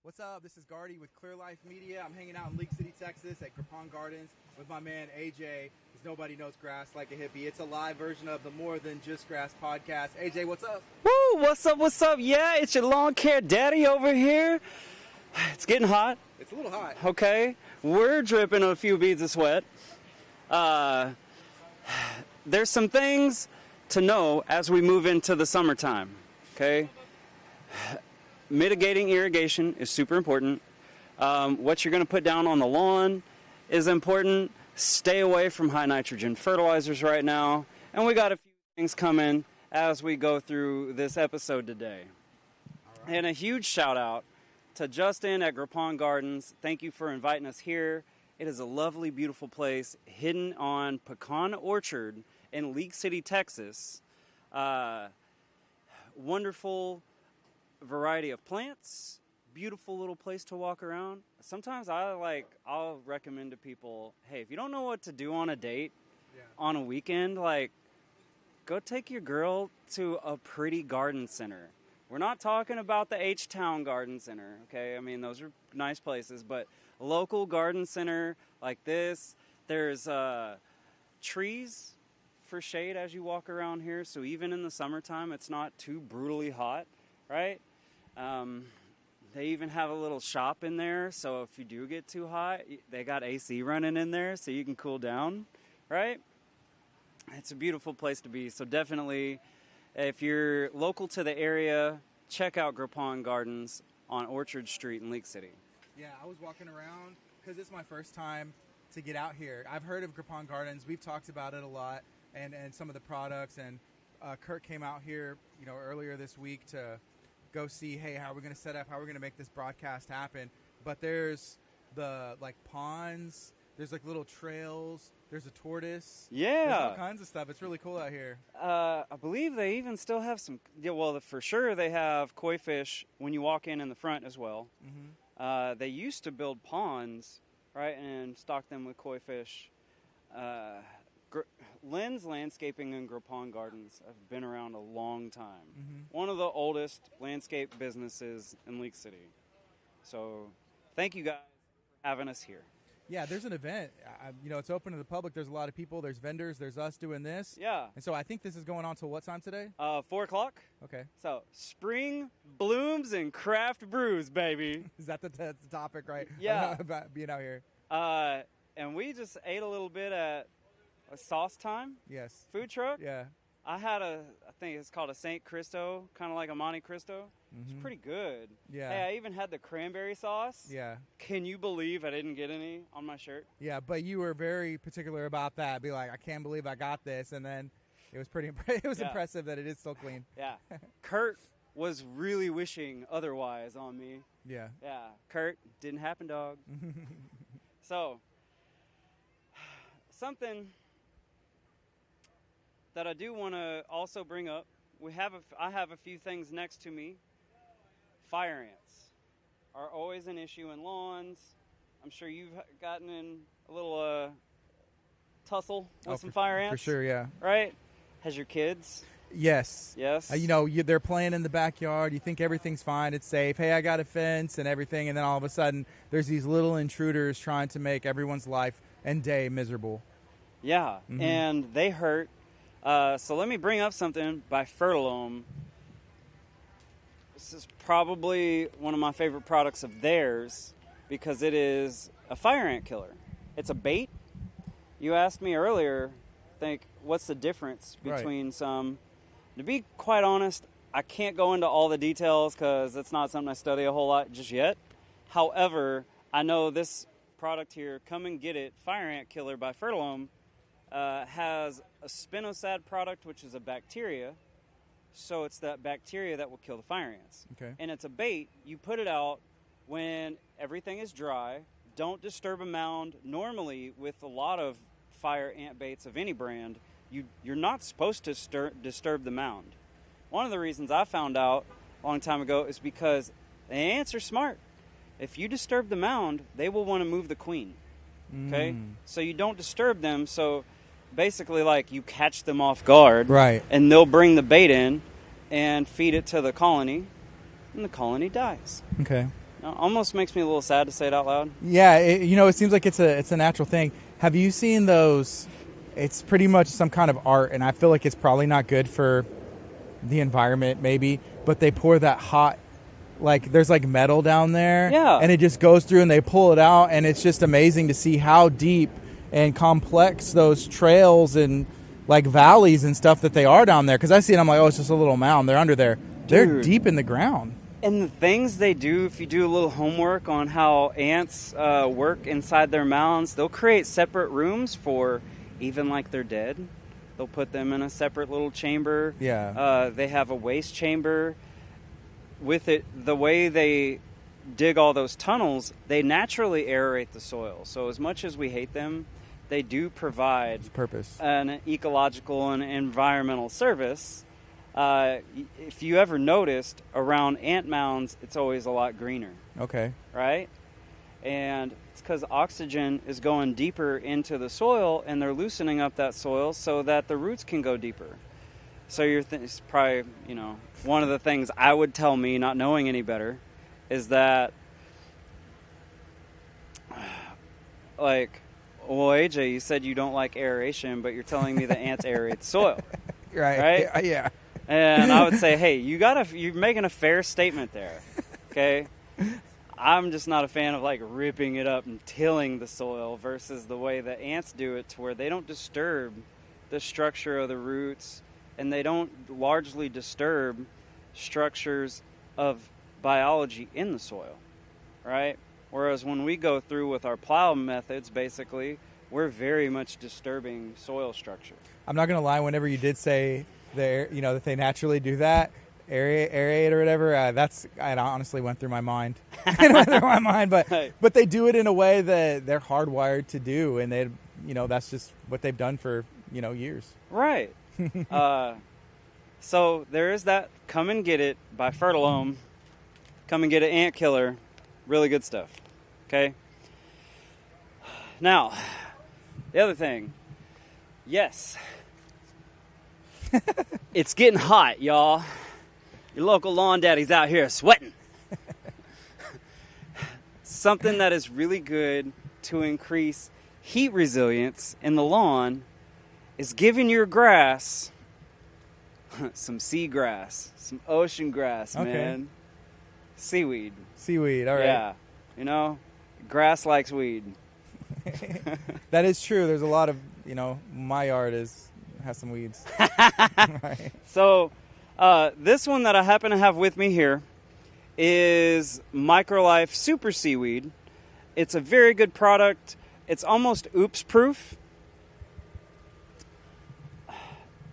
What's up? This is Gardy with Clear Life Media. I'm hanging out in League City, Texas at Gripon Gardens with my man AJ, because nobody knows grass like a hippie. It's a live version of the More Than Just Grass podcast. AJ, what's up? Woo! What's up? What's up? Yeah, it's your lawn care daddy over here. It's getting hot. It's a little hot. Okay. We're dripping a few beads of sweat. There's some things to know as we move into the summertime. Okay. Mitigating irrigation is super important. What you're going to put down on the lawn is important. Stay away from high nitrogen fertilizers right now. And we got a few things coming as we go through this episode today. All right. And a huge shout out to Justin at Gripon Gardens. Thank you for inviting us here. It is a lovely, beautiful place hidden on Pecan Orchard in League City, Texas. Wonderful variety of plants, beautiful little place to walk around. Sometimes I'll recommend to people, hey, if you don't know what to do on a date on a weekend, go take your girl to a pretty garden center. We're not talking about the H-Town Garden Center, okay? I mean, those are nice places, but a local garden center like this, there's trees for shade as you walk around here, so even in the summertime, it's not too brutally hot, right? They even have a little shop in there, so if you do get too hot, they got AC running in there so you can cool down, right? It's a beautiful place to be, so definitely, if you're local to the area, check out Gripon Gardens on Orchard Street in League City. Yeah, I was walking around because it's my first time to get out here. I've heard of Gripon Gardens. We've talked about it a lot and some of the products, and Kurt came out here, earlier this week to go see, hey, how are we going to set up, how are we going to make this broadcast happen. But there's the ponds, there's little trails, there's a tortoise. Yeah. There's all kinds of stuff. It's really cool out here. I believe they even still have some, for sure they have koi fish when you walk in the front as well. Mm-hmm. They used to build ponds, right, and stock them with koi fish. Lynn's Landscaping and Gripon Gardens have been around a long time. Mm-hmm. One of the oldest landscape businesses in League City. So thank you guys for having us here. Yeah, there's an event. It's open to the public. There's a lot of people. There's vendors. There's us doing this. Yeah. And so I think this is going on till what time today? 4 o'clock. Okay. So spring blooms and craft brews, baby. Is that the topic, right? Yeah. About being out here. And we just ate a little bit at a Sauce Time. Yes. Food truck. Yeah. I had I think it's called a St. Cristo, kind of like a Monte Cristo. Mm-hmm. It's pretty good. Yeah. Hey, I even had the cranberry sauce. Yeah. Can you believe I didn't get any on my shirt? Yeah, but you were very particular about that. Be like, I can't believe I got this, and then it was pretty. It was impressive that it is still clean. Yeah. Kurt was really wishing otherwise on me. Yeah. Yeah. Kurt, didn't happen, dog. So, something that I do want to also bring up. I have a few things next to me. Fire ants are always an issue in lawns. I'm sure you've gotten in a little tussle with some fire ants. For sure, yeah. Right? Has your kids? Yes. Yes. They're playing in the backyard. You think everything's fine. It's safe. Hey, I got a fence and everything. And then all of a sudden, there's these little intruders trying to make everyone's life and day miserable. Yeah, mm-hmm. And they hurt. So let me bring up something by Fertilome. This is probably one of my favorite products of theirs because it is a fire ant killer. It's a bait. You asked me earlier, what's the difference between some... To be quite honest, I can't go into all the details because it's not something I study a whole lot just yet. However, I know this product here, Come and Get It, Fire Ant Killer by Fertilome, has a spinosad product, which is a bacteria. So it's that bacteria that will kill the fire ants. Okay. And it's a bait. You put it out when everything is dry. Don't disturb a mound. Normally, with a lot of fire ant baits of any brand, you're not supposed to disturb the mound. One of the reasons I found out a long time ago is because the ants are smart. If you disturb the mound, they will want to move the queen. Okay? So you don't disturb them, so basically you catch them off guard. Right. And they'll bring the bait in and feed it to the colony, and the colony dies. Okay. almost makes me a little sad to say it out loud. Yeah, it seems like it's a natural thing. Have you seen those? It's pretty much some kind of art, and I feel like it's probably not good for the environment, maybe. But they pour that hot, like there's like metal down there, yeah, and it just goes through, and they pull it out, and it's just amazing to see how deep and complex those trails and like valleys and stuff that they are down there. Because I see it, I'm like, oh, it's just a little mound. They're under there. They're deep in the ground. And the things they do, if you do a little homework on how ants work inside their mounds, they'll create separate rooms for even like they're dead. They'll put them in a separate little chamber. Yeah. They have a waste chamber. With it, the way they dig all those tunnels, they naturally aerate the soil. So as much as we hate them, they do provide an ecological and environmental service. If you ever noticed, around ant mounds, it's always a lot greener. Okay. Right? And it's because oxygen is going deeper into the soil, and they're loosening up that soil so that the roots can go deeper. So it's probably, one of the things I would tell me, not knowing any better, is that, like, well, AJ, you said you don't like aeration, but you're telling me the ants aerate the soil. Right? Yeah. And I would say, hey, you're making a fair statement there, okay? I'm just not a fan of, like, ripping it up and tilling the soil versus the way the ants do it, to where they don't disturb the structure of the roots, and they don't largely disturb structures of biology in the soil, right? Whereas when we go through with our plow methods, basically, we're very much disturbing soil structure. I'm not going to lie, whenever you did say that they naturally do that, aerate or whatever, it honestly went through my mind. But they do it in a way that they're hardwired to do, and they, that's just what they've done for, years. Right. So there is that Come and Get It by Fertilome. Come and Get It Ant Killer. Really good stuff. Okay? Now, the other thing. Yes. It's getting hot, y'all. Your local lawn daddy's out here sweating. Something that is really good to increase heat resilience in the lawn is giving your grass some seagrass, some ocean grass, man. Seaweed. Seaweed, all right. Yeah. Grass likes weed. That is true. There's a lot of, my yard has some weeds. Right. So this one that I happen to have with me here is Microlife Super Seaweed. It's a very good product. It's almost oops proof.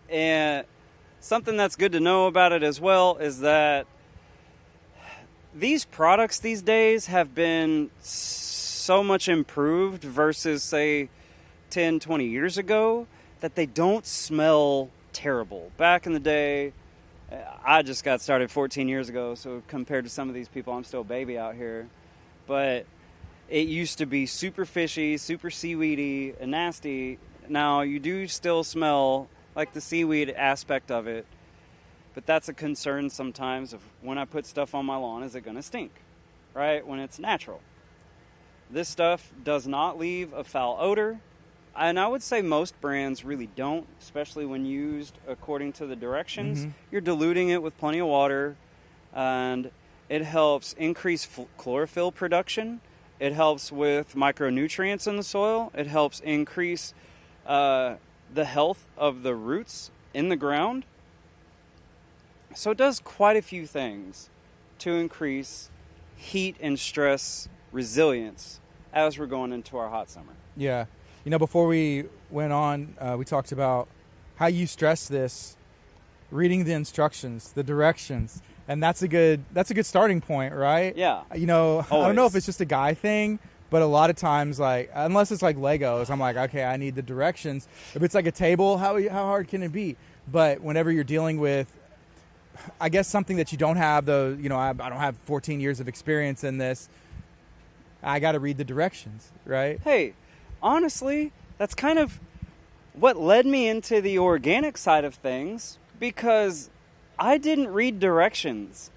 And something that's good to know about it as well is that these products these days have been so much improved versus, say, 10, 20 years ago, that they don't smell terrible. Back in the day, I just got started 14 years ago, so compared to some of these people, I'm still a baby out here. But it used to be super fishy, super seaweedy, and nasty. Now, you do still smell like the seaweed aspect of it, but that's a concern sometimes of when I put stuff on my lawn, is it going to stink, right, when it's natural. This stuff does not leave a foul odor, and I would say most brands really don't, especially when used according to the directions. Mm-hmm. You're diluting it with plenty of water, and it helps increase chlorophyll production. It helps with micronutrients in the soil. It helps increase the health of the roots in the ground. So it does quite a few things to increase heat and stress resilience as we're going into our hot summer. Yeah. Before we went on, we talked about how you stress this, reading the instructions, the directions, and that's a good starting point, right? Yeah. Always. I don't know if it's just a guy thing, but a lot of times, like, unless it's like Legos, I'm like, okay, I need the directions. If it's like a table, how hard can it be? But whenever you're dealing with, I guess, something that you don't have, though, I don't have 14 years of experience in this, I got to read the directions, right? Hey, honestly, that's kind of what led me into the organic side of things, because I didn't read directions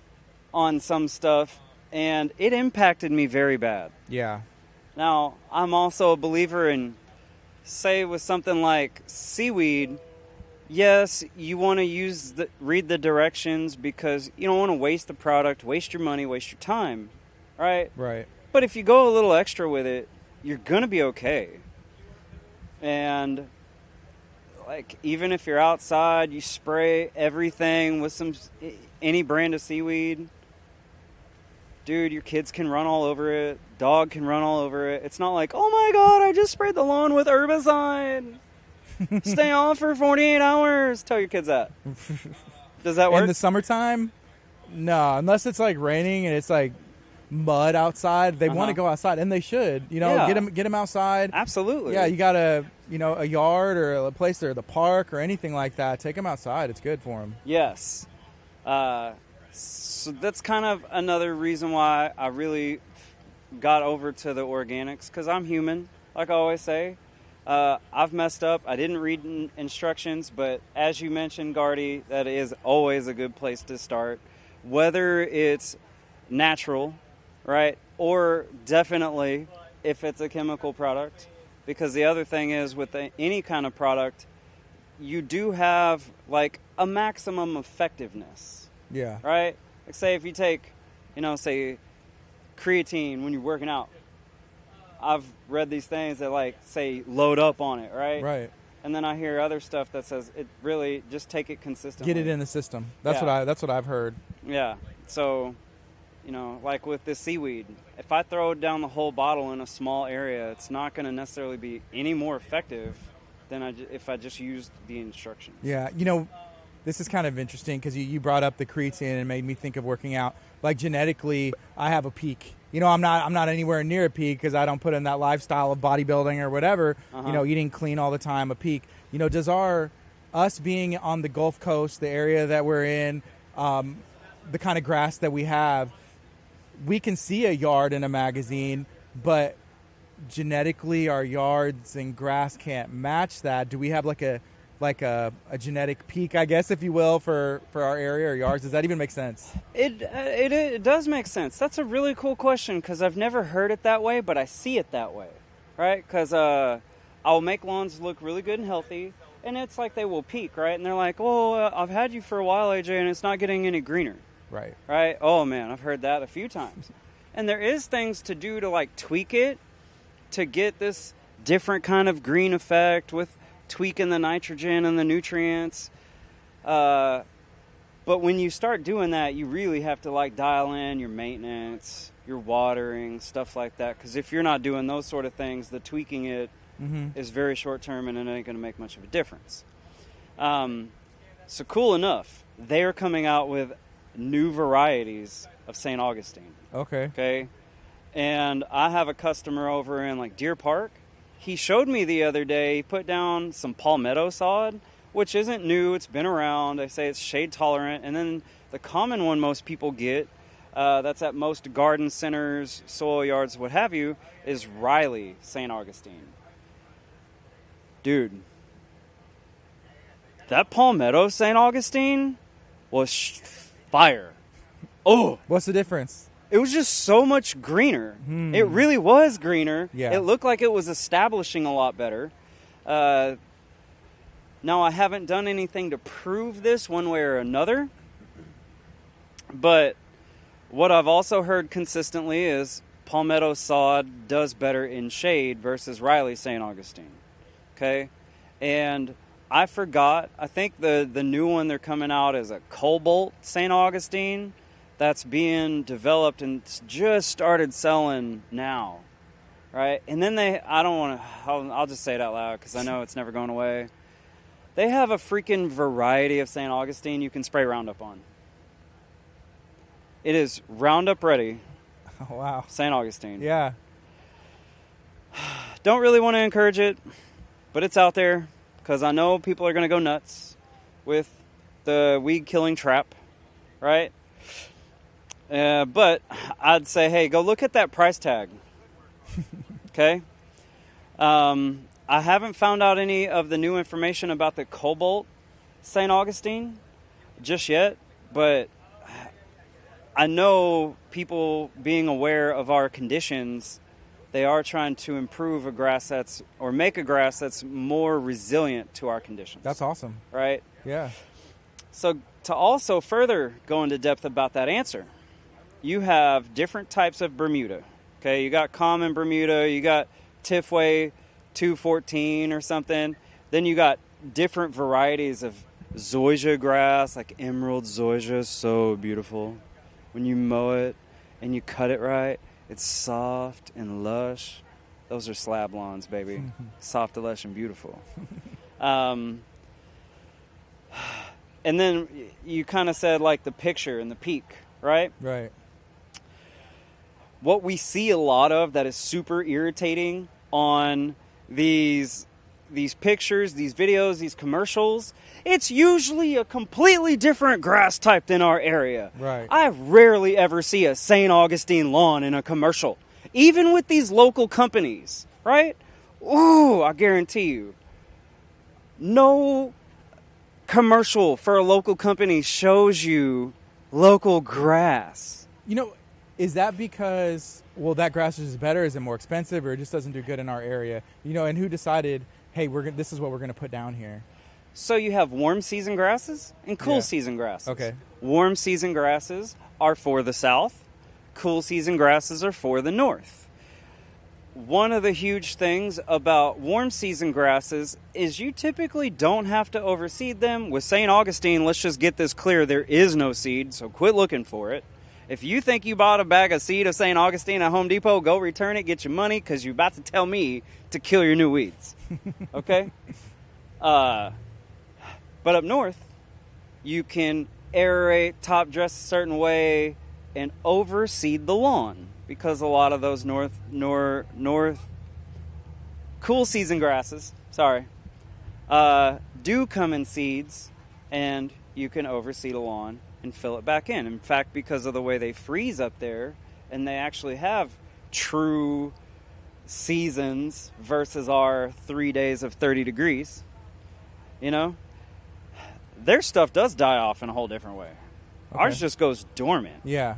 on some stuff and it impacted me very bad. Yeah. Now, I'm also a believer in, say, with something like seaweed, yes, you want to read the directions because you don't want to waste the product, waste your money, waste your time, right? Right. But if you go a little extra with it, you're going to be okay. And, like, even if you're outside, you spray everything with any brand of seaweed, dude, your kids can run all over it. Dog can run all over it. It's not like, oh my God, I just sprayed the lawn with herbicide. Stay on for 48 hours. Tell your kids that. Does that work? In the summertime? No, unless it's like raining and it's like mud outside. They want to go outside, and they should. You know, Yeah. get them outside. Absolutely. Yeah, you got a yard or a place or the park or anything like that. Take them outside. It's good for them. Yes. So that's kind of another reason why I really got over to the organics, because I'm human, like I always say. I've messed up. I didn't read instructions, but as you mentioned, Gardy, that is always a good place to start. Whether it's natural, right, or definitely if it's a chemical product. Because the other thing is with any kind of product, you do have like a maximum effectiveness. Yeah. Right? Like say if you take, say creatine when you're working out. I've read these things that like say load up on it, right? Right. And then I hear other stuff that says it really just take it consistently. Get it in the system. That's what I've heard. Yeah. So, like with this seaweed, if I throw down the whole bottle in a small area, it's not going to necessarily be any more effective than if I just used the instructions. Yeah. This is kind of interesting because you brought up the creatine and made me think of working out. Like genetically, I have a peak. I'm not anywhere near a peak because I don't put in that lifestyle of bodybuilding or whatever. Eating clean all the time, a peak. Does us being on the Gulf Coast, the area that we're in, the kind of grass that we have, we can see a yard in a magazine, but genetically our yards and grass can't match that. Do we have like a genetic peak, I guess, if you will, for our area or yards? Does that even make sense? It does make sense. That's a really cool question because I've never heard it that way, but I see it that way, right? Because I'll make lawns look really good and healthy, and it's like they will peak, right? And they're like, oh, I've had you for a while, AJ, and it's not getting any greener. Right. Right? Oh, man, I've heard that a few times. And there is things to do to, like, tweak it to get this different kind of green effect with tweaking the nitrogen and the nutrients. But when you start doing that, you really have to, like, dial in your maintenance, your watering, stuff like that. Because if you're not doing those sort of things, the tweaking it is very short-term and it ain't going to make much of a difference. So cool enough, they're coming out with new varieties of St. Augustine. Okay. And I have a customer over in like Deer Park. He showed me the other day, he put down some palmetto sod, which isn't new, it's been around. They say it's shade tolerant. And then the common one most people get, that's at most garden centers, soil yards, what have you, is Riley St. Augustine. Dude, that palmetto St. Augustine was fire. Oh, what's the difference? It was just so much greener. It really was greener. Yeah. It looked like it was establishing a lot better. Now, I haven't done anything to prove this one way or another, but what I've also heard consistently is palmetto sod does better in shade versus Riley St. Augustine. Okay? And I forgot. I think the new one they're coming out is a Cobalt St. Augustine that's being developed and just started selling now, right? And then I'll just say it out loud because I know it's never going away. They have a freaking variety of St. Augustine you can spray Roundup on. It is Roundup ready. Oh, wow. St. Augustine. Yeah. Don't really want to encourage it, but it's out there. Because I know people are going to go nuts with the weed-killing trap, right? But I'd say, hey, go look at that price tag, okay? I haven't found out any of the new information about the Cobalt St. Augustine just yet, but I know people being aware of our conditions, they are trying to improve a grass or make a grass that's more resilient to our conditions. That's awesome. Right? Yeah. So to also further go into depth about that answer, you have different types of Bermuda. Okay, you got common Bermuda, you got Tifway 214 or something. Then you got different varieties of zoysia grass, like emerald zoysia, so beautiful. When you mow it and you cut it right, it's soft and lush. Those are slab lawns, baby. Soft and lush and beautiful. And then you kind of said like the picture and the peak, right? Right. What we see a lot of that is super irritating on these pictures, these videos, these commercials, it's usually a completely different grass type than our area. Right. I rarely ever see a St. Augustine lawn in a commercial, even with these local companies, right? Ooh, I guarantee you, no commercial for a local company shows you local grass. You know, is that because, well, that grass is better? Is it more expensive, or it just doesn't do good in our area? You know, and who decided, hey, this is what we're going to put down here? So you have warm season grasses and cool season grasses. Okay. Warm season grasses are for the south. Cool season grasses are for the north. One of the huge things about warm season grasses is you typically don't have to overseed them. With St. Augustine, let's just get this clear, there is no seed, so quit looking for it. If you think you bought a bag of seed of St. Augustine at Home Depot, go return it, get your money, because you're about to tell me to kill your new weeds. Okay? But up north, you can aerate, top dress a certain way, and overseed the lawn, because a lot of those north cool season grasses, do come in seeds, and you can overseed a lawn and fill it back in. In fact, because of the way they freeze up there, and they actually have true seasons versus our 3 days of 30 degrees, you know, their stuff does die off in a whole different way. Okay. Ours just goes dormant. Yeah.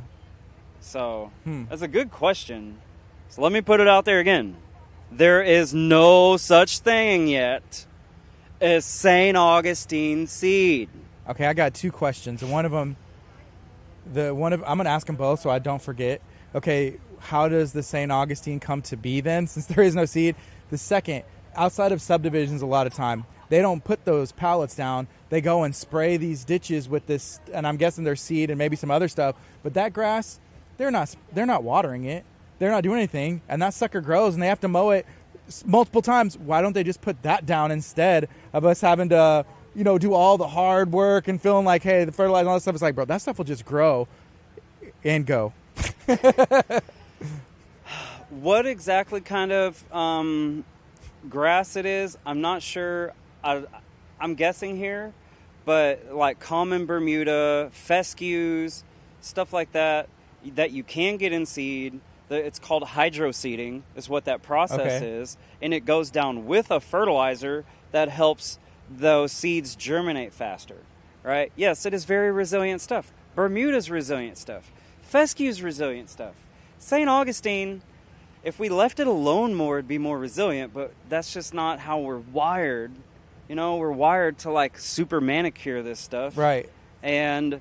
So that's a good question. So let me put it out there again. There is no such thing yet as St. Augustine seed. Okay, I got two questions. And one of them, I'm going to ask them both so I don't forget. Okay, how does the St. Augustine come to be then, since there is no seed? The second, outside of subdivisions a lot of time, they don't put those pallets down. They go and spray these ditches with this, and I'm guessing there's seed and maybe some other stuff. But that grass, they're not watering it. They're not doing anything, and that sucker grows, and they have to mow it multiple times. Why don't they just put that down instead of us having to, you know, do all the hard work and feeling like, hey, the fertilizer and all that stuff? It's like, bro, that stuff will just grow and go. What exactly kind of grass it is, I'm not sure. I'm guessing here, but like common Bermuda, fescues, stuff like that you can get in seed. It's called hydroseeding is what that process is, and it goes down with a fertilizer that helps those seeds germinate faster, right? Yes, it is very resilient stuff. Bermuda's resilient stuff. Fescue's resilient stuff. St. Augustine, if we left it alone more, it'd be more resilient, but that's just not how we're wired. You know, we're wired to like super manicure this stuff. Right. And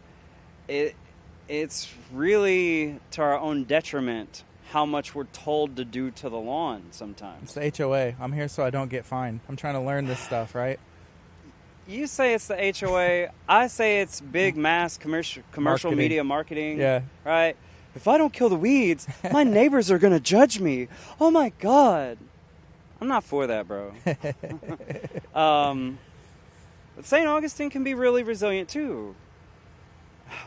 it's really to our own detriment how much we're told to do to the lawn sometimes. It's the HOA. I'm here so I don't get fined. I'm trying to learn this stuff, right? You say it's the HOA. I say it's big mass commercial media marketing. Yeah. Right? If I don't kill the weeds, my neighbors are going to judge me. Oh, my God. I'm not for that, bro. But St. Augustine can be really resilient, too.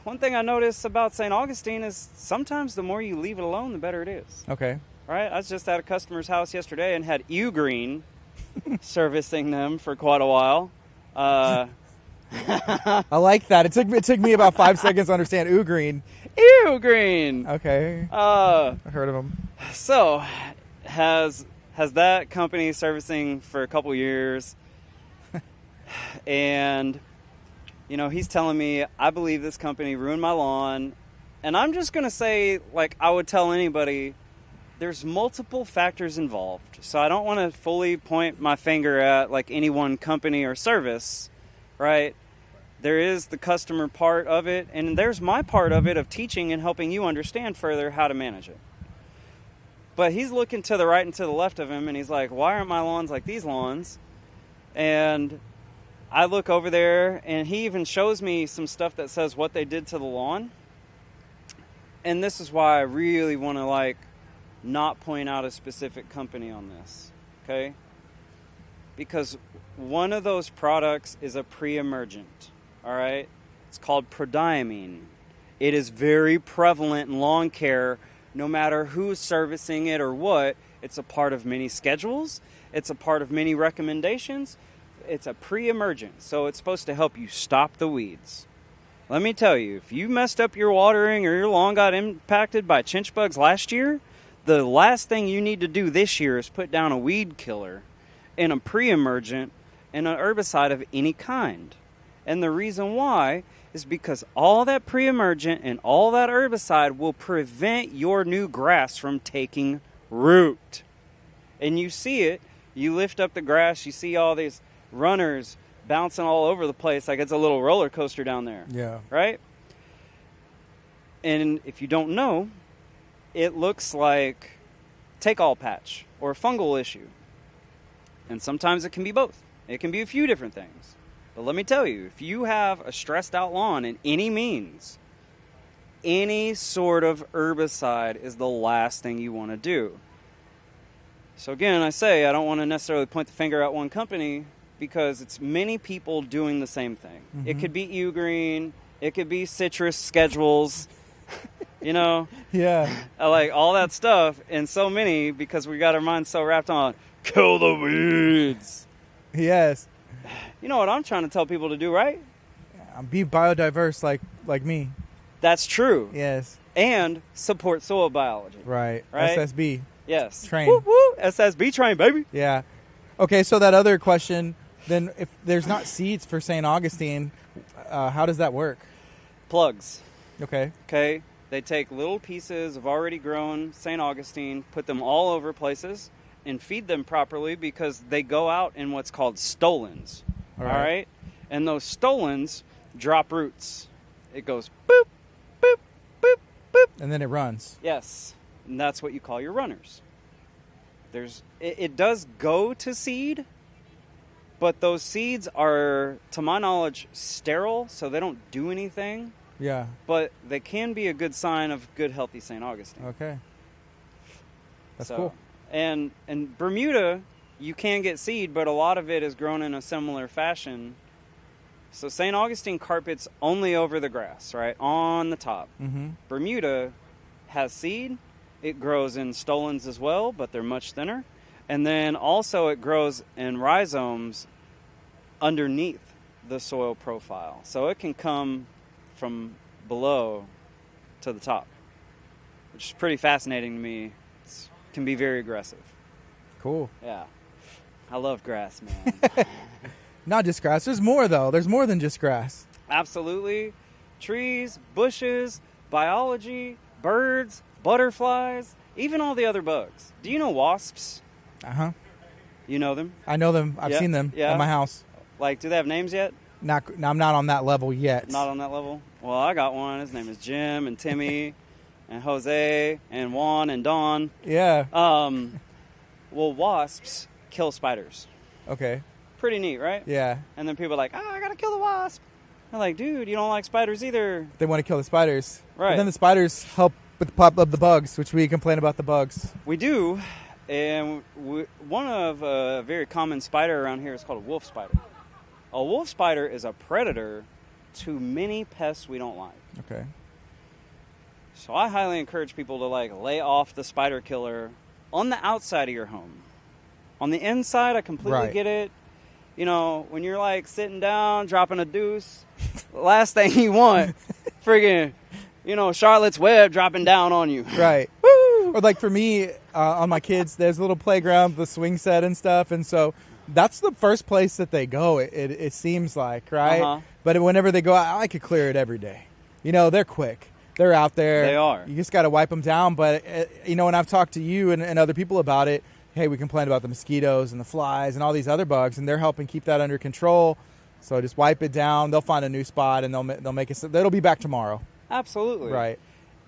One thing I notice about St. Augustine is sometimes the more you leave it alone, the better it is. Okay. Right? I was just at a customer's house yesterday and had Green servicing them for quite a while. I like that. It took me about 5 seconds to understand Green. Green. Okay. I heard of him. So, has that company servicing for a couple years, and you know, he's telling me, I believe this company ruined my lawn, And I'm just going to say, like I would tell anybody, there's multiple factors involved. So I don't want to fully point my finger at like any one company or service, right? There is the customer part of it, and there's my part of it of teaching and helping you understand further how to manage it. But he's looking to the right and to the left of him, and he's like, why aren't my lawns like these lawns? And I look over there, and he even shows me some stuff that says what they did to the lawn. And this is why I really want to, like, not point out a specific company on this, okay? Because one of those products is a pre-emergent, all right? It's called prodiamine. It is very prevalent in lawn care, no matter who's servicing it or what. It's a part of many schedules. It's a part of many recommendations. It's a pre-emergent, so it's supposed to help you stop the weeds. Let me tell you, if you messed up your watering or your lawn got impacted by chinch bugs last year, the last thing you need to do this year is put down a weed killer and a pre-emergent and an herbicide of any kind. And the reason why is because all that pre-emergent and all that herbicide will prevent your new grass from taking root. And you see it, you lift up the grass, you see all these runners bouncing all over the place like it's a little roller coaster down there. Yeah. Right? And if you don't know, it looks like take-all patch or a fungal issue. And sometimes it can be both. It can be a few different things. But let me tell you, if you have a stressed out lawn in any means, any sort of herbicide is the last thing you want to do. So again, I say I don't want to necessarily point the finger at one company because it's many people doing the same thing. Mm-hmm. It could be Green, it could be citrus schedules, you know? Yeah. Like all that stuff, and so many because we got our minds so wrapped on kill the weeds. Yes. You know what I'm trying to tell people to do, right? Be biodiverse like me. That's true. Yes. And support soil biology. Right. Right? SSB. Yes. Train. Woo, woo. SSB train, baby. Yeah. Okay, so that other question, then if there's not seeds for St. Augustine, how does that work? Plugs. Okay. Okay. They take little pieces of already grown St. Augustine, put them all over places, and feed them properly because they go out in what's called stolons. All right? And those stolons drop roots. It goes boop, boop, boop, boop. And then it runs. Yes. And that's what you call your runners. It does go to seed, but those seeds are, to my knowledge, sterile, so they don't do anything. Yeah. But they can be a good sign of good, healthy St. Augustine. Okay. That's cool. And Bermuda, you can get seed, but a lot of it is grown in a similar fashion. So St. Augustine carpets only over the grass, right, on the top. Mm-hmm. Bermuda has seed. It grows in stolons as well, but they're much thinner. And then also it grows in rhizomes underneath the soil profile. So it can come from below to the top, which is pretty fascinating to me. It can be very aggressive. Cool. Yeah. I love grass, man. Not just grass. There's more, though. There's more than just grass. Absolutely. Trees, bushes, biology, birds, butterflies, even all the other bugs. Do you know wasps? Uh-huh. You know them? I know them. I've seen them at my house. Like, do they have names yet? I'm not on that level yet. Not on that level? Well, I got one. His name is Jim and Timmy and Jose and Juan and Don. Yeah. Well, wasps kill spiders. Okay. Pretty neat, right? Yeah. And then people are like, I gotta kill the wasp. I'm like, dude, you don't like spiders either. They want to kill the spiders. Right. But then the spiders help with the pop of the bugs, which we complain about the bugs. We do. And one of a very common spider around here is called a wolf spider. A wolf spider is a predator to many pests we don't like. Okay. So I highly encourage people to like lay off the spider killer on the outside of your home. On the inside, I completely get it. You know, when you're like sitting down, dropping a deuce, the last thing you want, friggin', you know, Charlotte's Web dropping down on you. Right. Woo! Or like for me, on my kids, there's a little playground, the swing set and stuff, and so that's the first place that they go. It seems like, right? Uh-huh. But whenever they go out, I could clear it every day. You know, they're quick. they're out there. They are. You just got to wipe them down. But, when I've talked to you and other people about it, hey, we complain about the mosquitoes and the flies and all these other bugs, and they're helping keep that under control. So just wipe it down. They'll find a new spot, and they'll make it so that'll be back tomorrow. Absolutely. Right.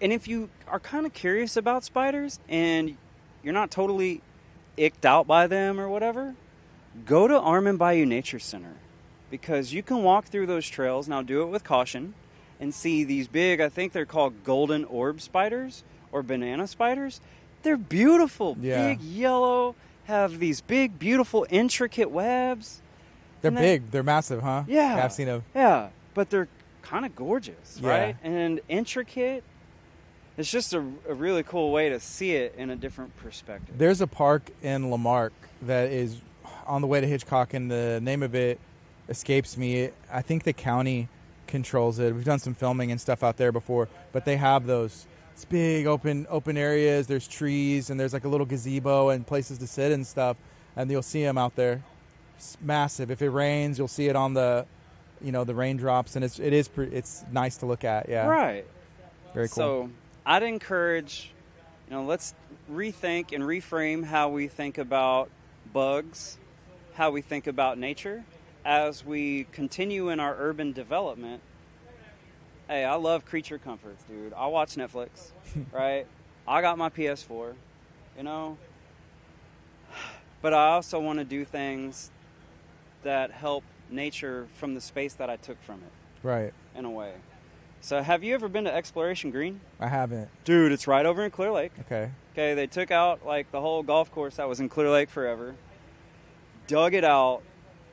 And if you are kind of curious about spiders and you're not totally icked out by them or whatever, go to Armin Bayou Nature Center, because you can walk through those trails, now do it with caution, and see these big, I think they're called golden orb spiders or banana spiders. They're beautiful, big, yellow, have these big, beautiful, intricate webs. They're big. They're massive, huh? Yeah. I've seen them. Yeah, but they're kind of gorgeous, Yeah. right? And intricate. It's just a really cool way to see it in a different perspective. There's a park in Lamarck that is on the way to Hitchcock, and the name of it escapes me. I think the county controls it. We've done some filming and stuff out there before, but they have those big open areas. There's trees, and there's like a little gazebo and places to sit and stuff, and you'll see them out there. It's massive. If it rains, you'll see it on the raindrops, and it's nice to look at. Yeah. Right. Very cool. So I'd encourage, let's rethink and reframe how we think about bugs, how we think about nature as we continue in our urban development. Hey, I love creature comforts, dude. I watch Netflix, right? I got my PS4, But I also want to do things that help nature from the space that I took from it. Right. In a way. So have you ever been to Exploration Green? I haven't. Dude, it's right over in Clear Lake. Okay. Okay, they took out like the whole golf course that was in Clear Lake forever, dug it out,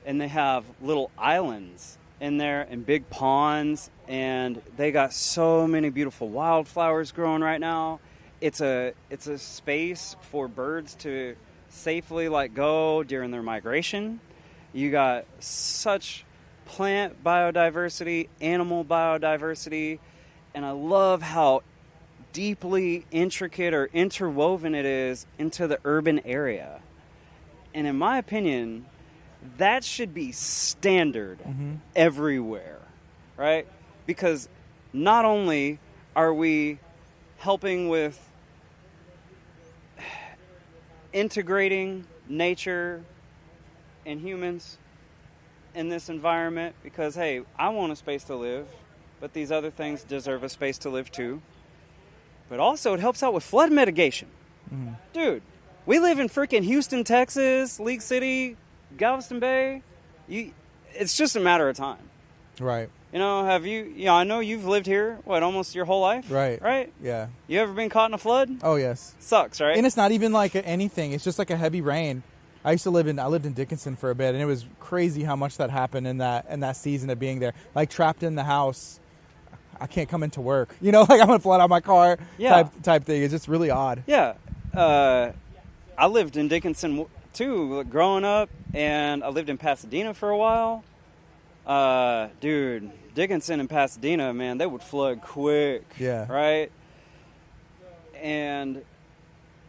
and they have little islands in there and big ponds, and they got so many beautiful wildflowers growing right now. It's a space for birds to safely go during their migration. You got such plant biodiversity, animal biodiversity, and I love how deeply intricate or interwoven it is into the urban area. And in my opinion, that should be standard everywhere, right? Because not only are we helping with integrating nature and humans in this environment, because hey, I want a space to live, but these other things deserve a space to live too. But also it helps out with flood mitigation. Dude, we live in freaking Houston, Texas, League City, Galveston Bay. It's just a matter of time. Right. Have you, I know you've lived here, almost your whole life? Right. Right? Yeah. You ever been caught in a flood? Oh, yes. Sucks, right? And it's not even like anything. It's just like a heavy rain. I lived in Dickinson for a bit, and it was crazy how much that happened in that season of being there. Like trapped in the house, I can't come into work. I'm gonna flood out my car. Yeah. Type thing. It's just really odd. Yeah. I lived in Dickinson too, growing up, and I lived in Pasadena for a while. Dude, Dickinson and Pasadena, man, they would flood quick. Yeah. Right? And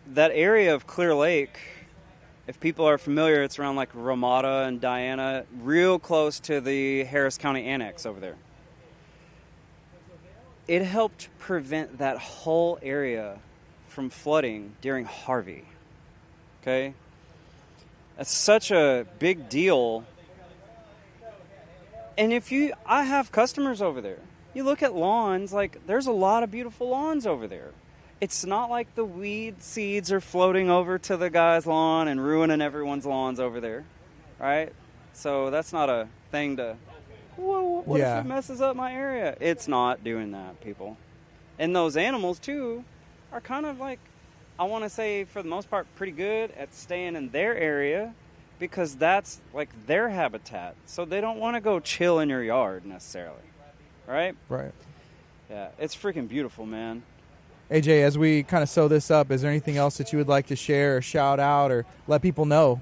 that area of Clear Lake, if people are familiar, it's around like Ramada and Diana, real close to the Harris County Annex over there. It helped prevent that whole area from flooding during Harvey. Okay? That's such a big deal. And I have customers over there. You look at lawns, there's a lot of beautiful lawns over there. It's not like the weed seeds are floating over to the guy's lawn and ruining everyone's lawns over there, right? So that's not a thing to, whoa, what if it messes up my area? It's not doing that, people. And those animals, too, are kind of I want to say, for the most part, pretty good at staying in their area because that's, their habitat. So they don't want to go chill in your yard, necessarily, right? Right. Yeah, it's freaking beautiful, man. AJ, as we kind of sew this up, is there anything else that you would like to share or shout out or let people know?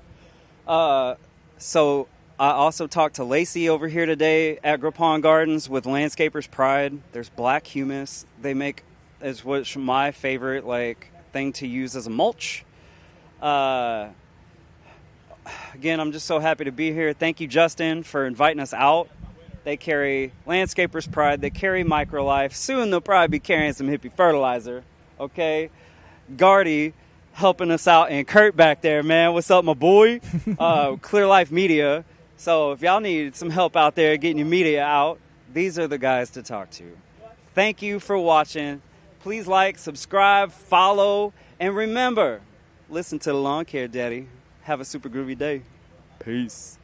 So I also talked to Lacey over here today at Gripon Gardens with Landscaper's Pride. There's black humus. They make, is what's my favorite thing to use as a mulch. Again, I'm just so happy to be here. Thank you, Justin, for inviting us out. They carry Landscaper's Pride. They carry Microlife. Soon they'll probably be carrying some hippie fertilizer. Okay? Gardy helping us out, and Kurt back there, man. What's up, my boy? Clear Life Media. So if y'all need some help out there getting your media out, these are the guys to talk to. Thank you for watching. Please like, subscribe, follow, and remember, listen to the Lawn Care Daddy. Have a super groovy day. Peace.